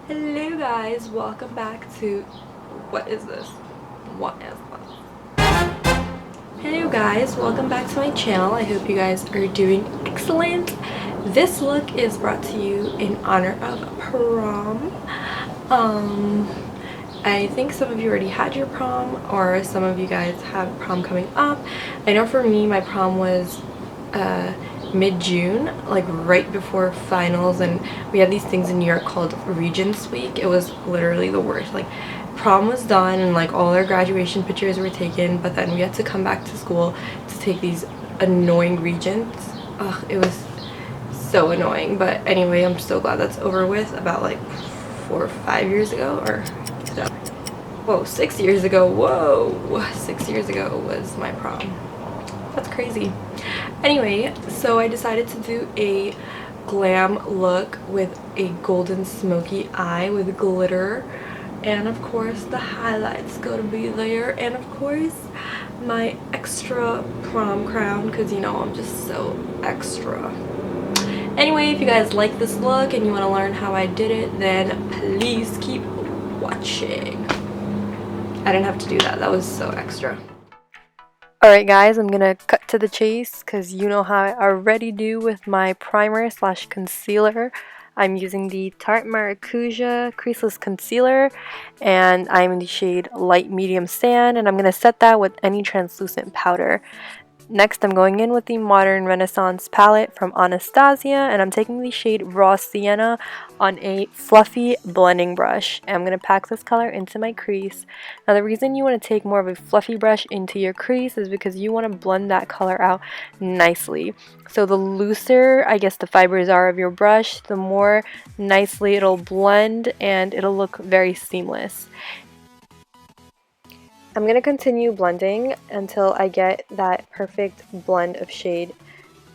Hello guys, welcome back to what is this? Hello guys, welcome back to my channel. I hope you guys are doing excellent. This look is brought to you in honor of prom. I think some of you already had your prom, or some of you guys have prom coming up. I know for me, my prom was mid-June, like right before finals, and we had these things in New York called Regents Week. It was literally the worst. Like, prom was done and like all our graduation pictures were taken, but then we had to come back to school to take these annoying regents. Ugh, it was so annoying. But anyway, I'm so glad that's over with. About like 4 or 5 years ago, or whoa, 6 years ago. Whoa, 6 years ago was my prom. That's crazy. Anyway, so I decided to do a glam look with a golden smoky eye with glitter, and of course the highlights go to be there, and of course my extra prom crown, because you know I'm just so extra. Anyway, if you guys like this look and you want to learn how I did it, then please keep watching. I didn't have to do that. That was so extra. Alright guys, I'm gonna cut to the chase because you know how I already do with my primer slash concealer. I'm using the Tarte Maracuja Creaseless Concealer, and I'm in the shade Light Medium Sand, and I'm gonna set that with any translucent powder. Next, I'm going in with the Modern Renaissance palette from Anastasia, and I'm taking the shade Raw Sienna on a fluffy blending brush. And I'm going to pack this color into my crease. Now, the reason you want to take more of a fluffy brush into your crease is because you want to blend that color out nicely. So the looser, I guess, the fibers are of your brush, the more nicely it'll blend and it'll look very seamless. I'm going to continue blending until I get that perfect blend of shade.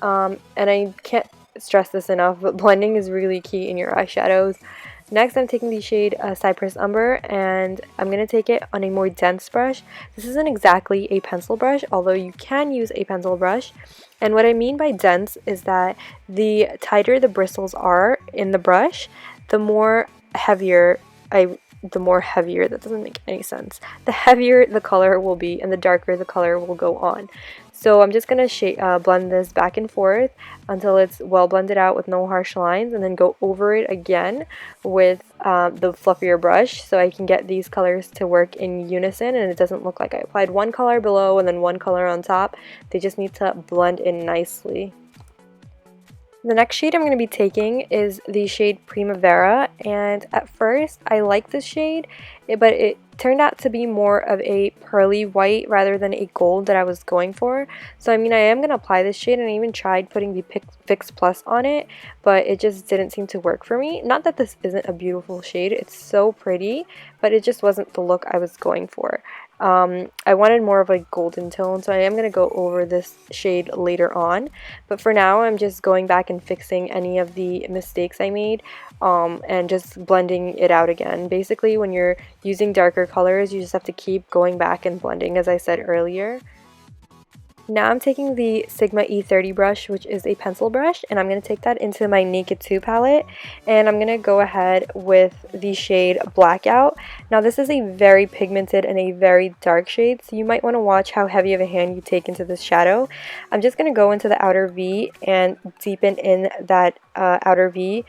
And I can't stress this enough, but blending is really key in your eyeshadows. Next, I'm taking the shade Cypress Umber, and I'm going to take it on a more dense brush. This isn't exactly a pencil brush, although you can use a pencil brush. And what I mean by dense is that the tighter the bristles are in the brush, the more heavier, that doesn't make any sense. The heavier the color will be and the darker the color will go on. So I'm just going to blend this back and forth until it's well blended out with no harsh lines, and then go over it again with the fluffier brush so I can get these colors to work in unison and it doesn't look like I applied one color below and then one color on top. They just need to blend in nicely. The next shade I'm going to be taking is the shade Primavera, and at first I liked this shade, but it turned out to be more of a pearly white rather than a gold that I was going for. So I mean, I am going to apply this shade, and I even tried putting the Fix Plus on it, but it just didn't seem to work for me. Not that this isn't a beautiful shade, it's so pretty, but it just wasn't the look I was going for. I wanted more of a golden tone, so I am going to go over this shade later on, but for now I'm just going back and fixing any of the mistakes I made, and just blending it out again. Basically, when you're using darker colors, you just have to keep going back and blending, as I said earlier. Now I'm taking the Sigma E30 brush, which is a pencil brush, and I'm going to take that into my Naked 2 palette, and I'm going to go ahead with the shade Blackout. Now this is a very pigmented and a very dark shade, so you might want to watch how heavy of a hand you take into this shadow. I'm just going to go into the outer V and deepen in that outer V,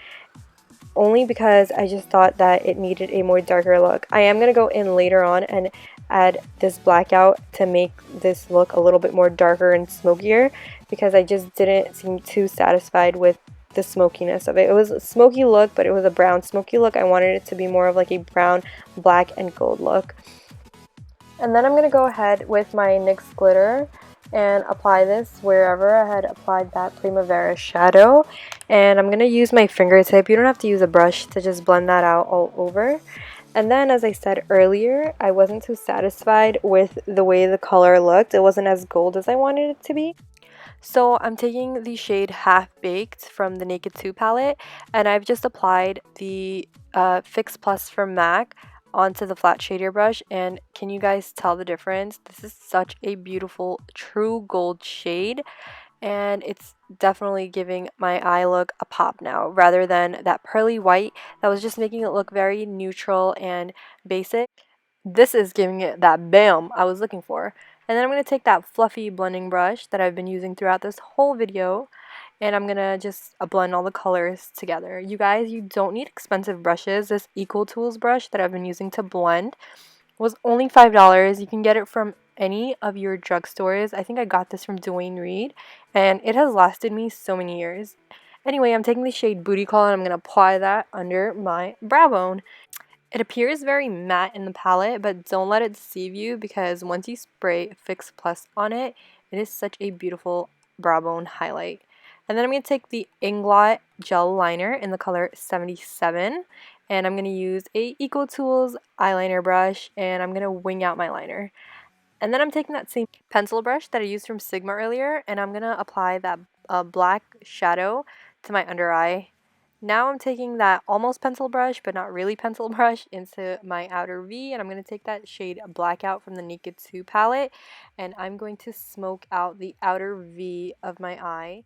only because I just thought that it needed a more darker look. I am going to go in later on and add this blackout to make this look a little bit more darker and smokier, because I just didn't seem too satisfied with the smokiness of it. It was a smoky look, but it was a brown smoky look. I wanted it to be more of like a brown, black, and gold look. And then I'm going to go ahead with my NYX glitter and apply this wherever I had applied that Primavera shadow. And I'm going to use my fingertip. You don't have to use a brush to just blend that out all over. And then, as I said earlier, I wasn't too satisfied with the way the color looked. It wasn't as gold as I wanted it to be. So I'm taking the shade Half Baked from the Naked 2 palette, and I've just applied the Fix Plus from MAC onto the flat shader brush, and can you guys tell the difference? This is such a beautiful true gold shade. and it's definitely giving my eye look a pop now, rather than that pearly white that was just making it look very neutral and basic. This is giving it that bam I was looking for. And then I'm going to take that fluffy blending brush that I've been using throughout this whole video, and I'm going to just blend all the colors together. You guys, you don't need expensive brushes. This Equal Tools brush that I've been using to blend was only $5. You can get it from any of your drugstores. I think I got this from Duane Reade, and it has lasted me so many years. Anyway, I'm taking the shade Booty Call, and I'm going to apply that under my brow bone. It appears very matte in the palette, but don't let it deceive you, because once you spray Fix Plus on it, it is such a beautiful brow bone highlight. And then I'm going to take the Inglot gel liner in the color 77, and I'm going to use a Equal Tools eyeliner brush, and I'm going to wing out my liner. And then I'm taking that same pencil brush that I used from Sigma earlier, and I'm going to apply that black shadow to my under eye. Now I'm taking that almost pencil brush, but not really pencil brush, into my outer V, and I'm going to take that shade Blackout from the Naked 2 palette, and I'm going to smoke out the outer V of my eye.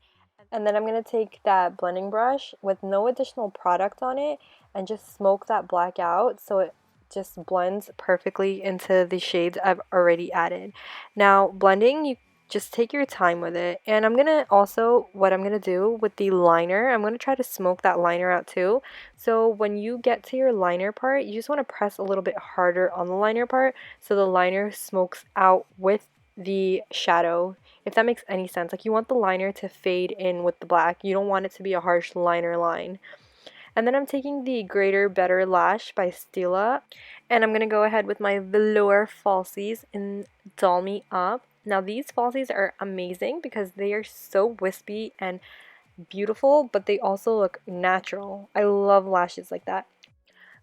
And then I'm going to take that blending brush with no additional product on it and just smoke that black out so it just blends perfectly into the shades I've already added. Now, blending, you just take your time with it. And I'm going to also, what I'm going to do with the liner, I'm going to try to smoke that liner out too. So when you get to your liner part, you just want to press a little bit harder on the liner part so the liner smokes out with the shadow, if that makes any sense. Like, you want the liner to fade in with the black. You don't want it to be a harsh liner line. And then I'm taking the Greater Better Lash by Stila, and I'm going to go ahead with my Velour falsies in Doll Me Up. Now, these falsies are amazing because they are so wispy and beautiful, but they also look natural. I love lashes like that.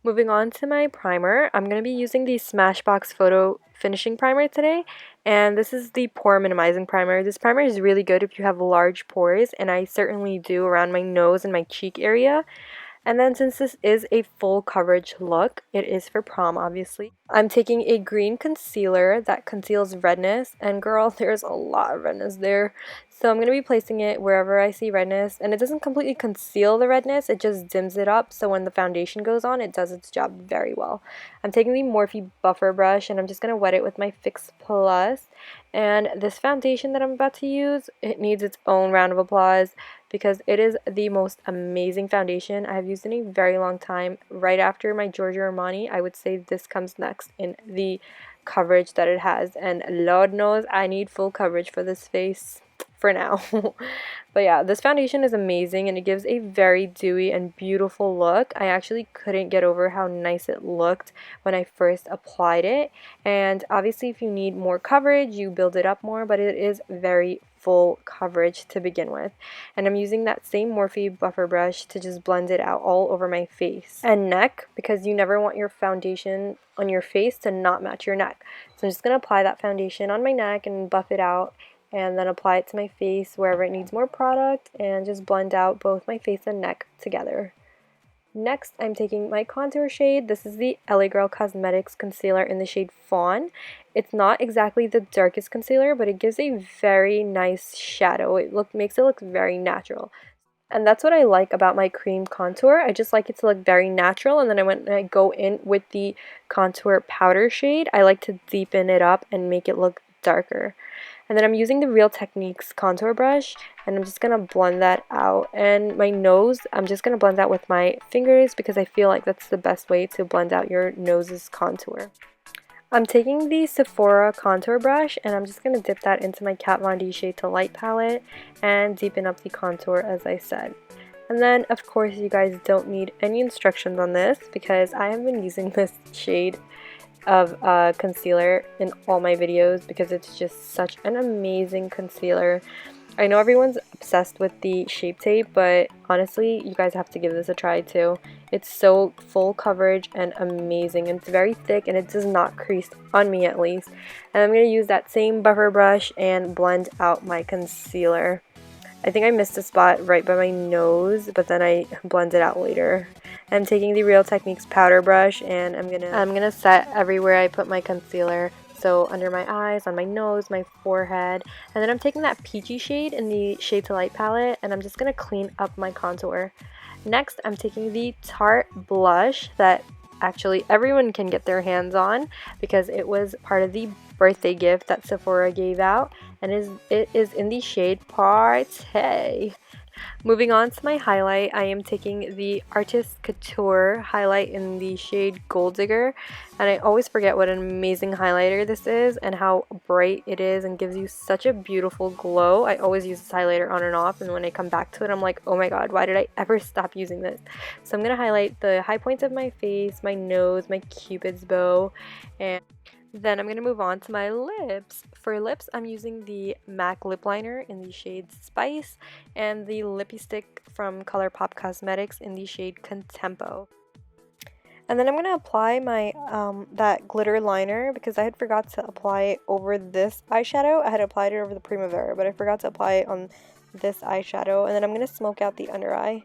Moving on to my primer, I'm going to be using the Smashbox Photo Finishing Primer today, and this is the Pore Minimizing Primer. This primer is really good if you have large pores, and I certainly do around my nose and my cheek area. And then, since this is a full coverage look, it is for prom, obviously. I'm taking a green concealer that conceals redness, and girl, there's a lot of redness there. So I'm going to be placing it wherever I see redness, and it doesn't completely conceal the redness, it just dims it up, so when the foundation goes on, it does its job very well. I'm taking the Morphe buffer brush, and I'm just going to wet it with my Fix Plus. And this foundation that I'm about to use, it needs its own round of applause, because it is the most amazing foundation I have used in a very long time. Right after my Giorgio Armani, I would say this comes next in the coverage that it has, and Lord knows I need full coverage for this face for now. But yeah, this foundation is amazing, and it gives a very dewy and beautiful look. I actually couldn't get over how nice it looked when I first applied it, and obviously if you need more coverage, you build it up more, but it is very full coverage to begin with. And I'm using that same Morphe buffer brush to just blend it out all over my face and neck, because you never want your foundation on your face to not match your neck. So I'm just going to apply that foundation on my neck and buff it out, and then apply it to my face wherever it needs more product, and just blend out both my face and neck together. Next, I'm taking my contour shade. This is the LA Girl Cosmetics concealer in the shade Fawn. It's not exactly the darkest concealer, but it gives a very nice shadow. It makes it look very natural. And that's what I like about my cream contour. I just like it to look very natural, and then when I go in with the contour powder shade, I like to deepen it up and make it look darker. And then I'm using the Real Techniques contour brush, and I'm just going to blend that out. And my nose, I'm just going to blend out with my fingers, because I feel like that's the best way to blend out your nose's contour. I'm taking the Sephora contour brush, and I'm just going to dip that into my KatVonD Shade to Light palette and deepen up the contour, as I said. And then, of course, you guys don't need any instructions on this, because I have been using this shade of concealer in all my videos, because it's just such an amazing concealer. I know everyone's obsessed with the Shape Tape, but honestly, you guys have to give this a try too. It's so full coverage and amazing, and it's very thick, and it does not crease, on me at least. And I'm going to use that same buffer brush and blend out my concealer. I think I missed a spot right by my nose, but then I blend it out later. I'm taking the Real Techniques powder brush, and I'm gonna set everywhere I put my concealer So under my eyes, on my nose, my forehead. And then I'm taking that peachy shade in the Shade to Light palette, and I'm just going to clean up my contour. Next, I'm taking the Tarte blush that actually everyone can get their hands on because it was part of the birthday gift that Sephora gave out, and it is in the shade Paarty. Moving on to my highlight, I am taking the Artist Couture highlight in the shade Gold Digger, and I always forget what an amazing highlighter this is and how bright it is and gives you such a beautiful glow. I always use this highlighter on and off, and when I come back to it, I'm like, oh my god, why did I ever stop using this? So I'm going to highlight the high points of my face, my nose, my cupid's bow, and then I'm going to move on to my lips. For lips, I'm using the MAC lip liner in the shade Spice and the lippy stick from Colourpop Cosmetics in the shade Contempo. And then I'm going to apply my that glitter liner because I had forgot to apply it over this eyeshadow. I had applied it over the Primavera, but I forgot to apply it on this eyeshadow. And then I'm going to smoke out the under eye.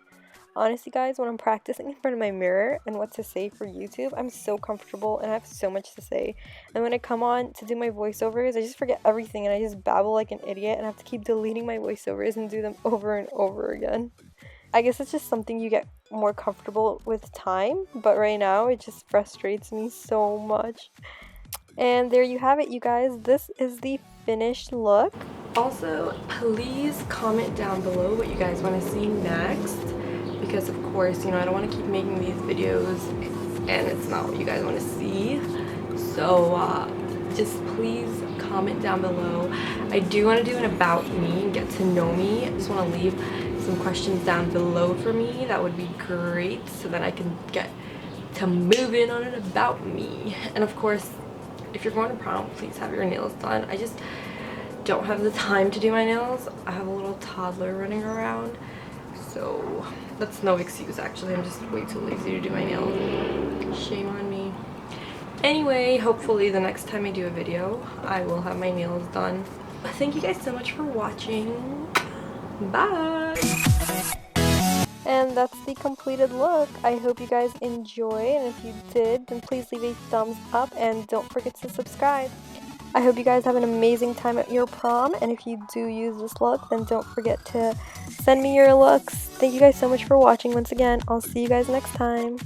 Honestly, guys, when I'm practicing in front of my mirror and what to say for YouTube, I'm so comfortable and I have so much to say. And when I come on to do my voiceovers, I just forget everything and I just babble like an idiot and I have to keep deleting my voiceovers and do them over and over again. I guess it's just something you get more comfortable with time, but right now it just frustrates me so much. And there you have it, you guys. This is the finished look. Also, please comment down below what you guys want to see next. Because of course, you know, I don't want to keep making these videos and it's not what you guys want to see. So just please comment down below. I do want to do an about me and get to know me. I just want to leave some questions down below for me. That would be great so that I can get to moving on an about me. And of course, if you're going to prom, please have your nails done. I just don't have the time to do my nails. I have a little toddler running around. So that's no excuse, actually. I'm just way too lazy to do my nails. Shame on me. Anyway, hopefully the next time I do a video, I will have my nails done. Thank you guys so much for watching. Bye! And that's the completed look. I hope you guys enjoy, and if you did, then please leave a thumbs up and don't forget to subscribe. I hope you guys have an amazing time at your prom, and if you do use this look, then don't forget to send me your looks. Thank you guys so much for watching once again. I'll see you guys next time.